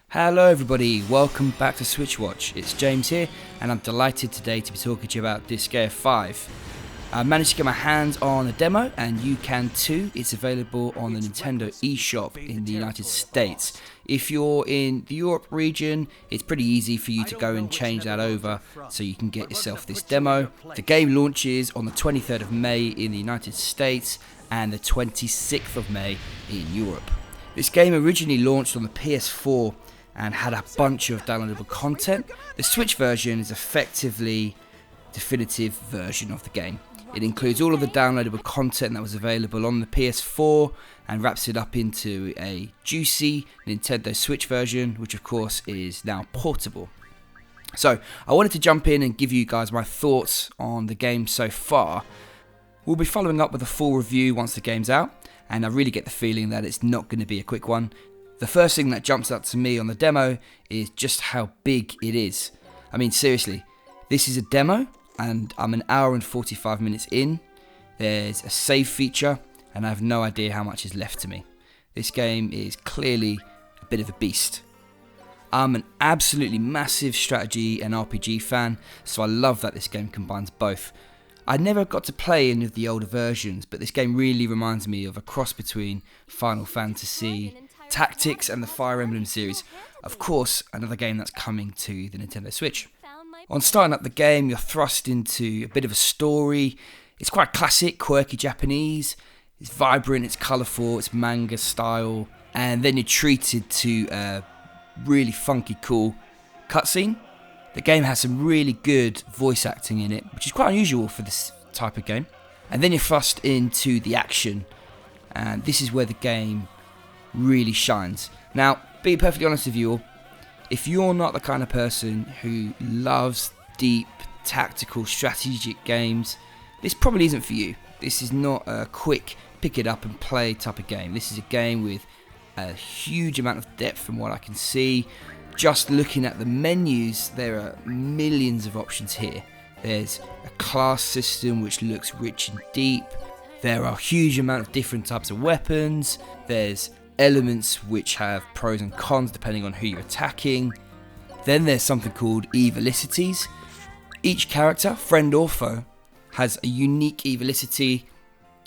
Hello everybody, welcome back to SwitchWatch. It's James here, and I'm delighted today to be talking to you about Disgaea 5. I managed to get my hands on a demo, and you can too. It's available on the Nintendo Eshop in the United States. If you're in the Europe region, it's pretty easy for you to go and change that over so you can get yourself this demo. The game launches on the 23rd of May in the United States and the 26th of May in Europe. This game originally launched on the PS4 and had a bunch of downloadable content. The Switch version is effectively definitive version of the game. It includes all of the downloadable content that was available on the PS4 and wraps it up into a juicy Nintendo Switch version, which of course is now portable. So I wanted to jump in and give you guys my thoughts on the game so far. We'll be following up with a full review once the game's out, and I really get the feeling that it's not going to be a quick one. The first thing that jumps out to me on the demo is just how big it is. I mean, seriously, this is a demo and I'm an hour and 45 minutes in. There's a save feature and I have no idea how much is left to me. This game is clearly a bit of a beast. I'm an absolutely massive strategy and RPG fan, so I love that this game combines both. I never got to play any of the older versions, but this game really reminds me of a cross between Final Fantasy Tactics and the Fire Emblem series. Of course, another game that's coming to the Nintendo Switch. On starting up the game, you're thrust into a bit of a story. It's quite classic, quirky Japanese. It's vibrant, it's colourful, it's manga style. And then you're treated to a really funky, cool cutscene. The game has some really good voice acting in it, which is quite unusual for this type of game. And then you're thrust into the action. And this is where the game really shines. Now, being perfectly honest with you all, if you're not the kind of person who loves deep, tactical, strategic games, this probably isn't for you. This is not a quick pick it up and play type of game. This is a game with a huge amount of depth from what I can see. Just looking at the menus, there are millions of options here. There's a class system which looks rich and deep. There are a huge amount of different types of weapons. There's elements which have pros and cons depending on who you're attacking. Then there's something called evilicities. Each character, friend or foe, has a unique evilicity,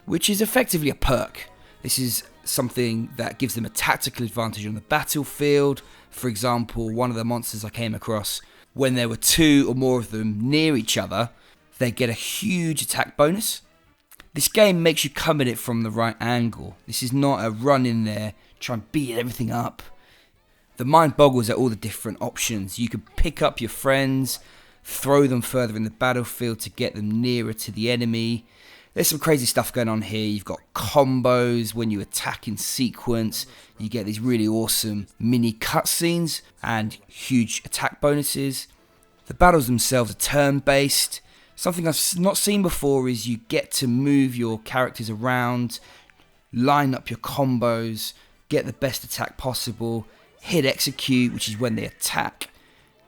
which is effectively a perk. This is something that gives them a tactical advantage on the battlefield. For example, one of the monsters I came across, when there were two or more of them near each other, they get a huge attack bonus. This game makes you come at it from the right angle. This is not a run in there, try and beat everything up. The mind boggles at all the different options. You can pick up your friends, throw them further in the battlefield to get them nearer to the enemy. There's some crazy stuff going on here. You've got combos when you attack in sequence. You get these really awesome mini cutscenes and huge attack bonuses. The battles themselves are turn-based. Something I've not seen before is you get to move your characters around, line up your combos, get the best attack possible, hit execute, which is when they attack,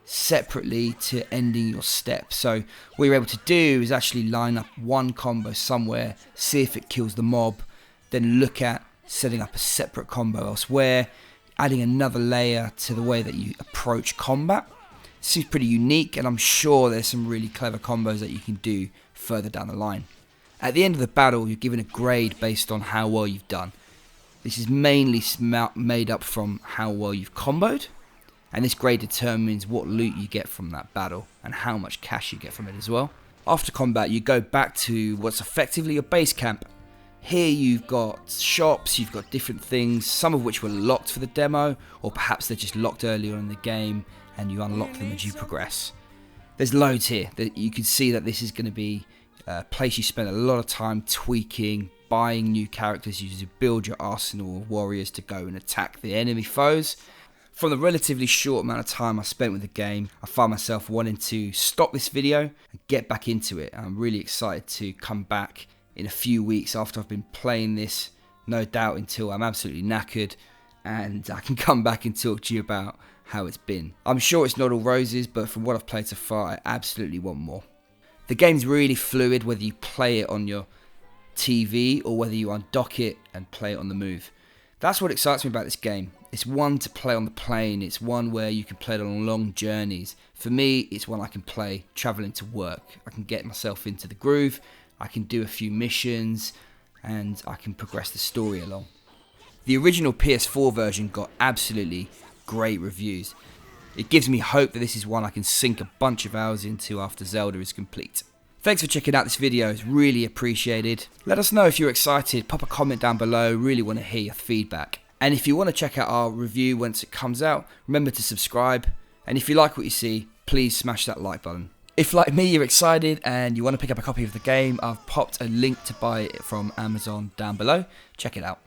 separately to ending your step. So what you're able to do is actually line up one combo somewhere, see if it kills the mob, then look at setting up a separate combo elsewhere, adding another layer to the way that you approach combat. Seems pretty unique, and I'm sure there's some really clever combos that you can do further down the line. At the end of the battle, you're given a grade based on how well you've done. This is mainly made up from how well you've comboed, and this grade determines what loot you get from that battle and how much cash you get from it as well. After combat, you go back to what's effectively your base camp. Here you've got shops, you've got different things, some of which were locked for the demo, or perhaps they're just locked earlier in the game and you unlock them as you progress. There's loads here that you can see that this is going to be a place you spend a lot of time tweaking, buying new characters, you to build your arsenal of warriors to go and attack the enemy foes. From the relatively short amount of time I spent with the game, I find myself wanting to stop this video and get back into it. I'm really excited to come back in a few weeks after I've been playing this, no doubt until I'm absolutely knackered, and I can come back and talk to you about how it's been. I'm sure it's not all roses, but from what I've played so far, I absolutely want more. The game's really fluid, whether you play it on your TV or whether you undock it and play it on the move. That's what excites me about this game. It's one to play on the plane, it's one where you can play it on long journeys. For me, it's one I can play travelling to work. I can get myself into the groove, I can do a few missions, and I can progress the story along. The original PS4 version got absolutely great reviews. It gives me hope that this is one I can sink a bunch of hours into after Zelda is complete. Thanks for checking out this video, it's really appreciated. Let us know if you're excited, pop a comment down below, really want to hear your feedback. And if you want to check out our review once it comes out, remember to subscribe. And if you like what you see, please smash that like button. If like me you're excited and you want to pick up a copy of the game, I've popped a link to buy it from Amazon down below. Check it out.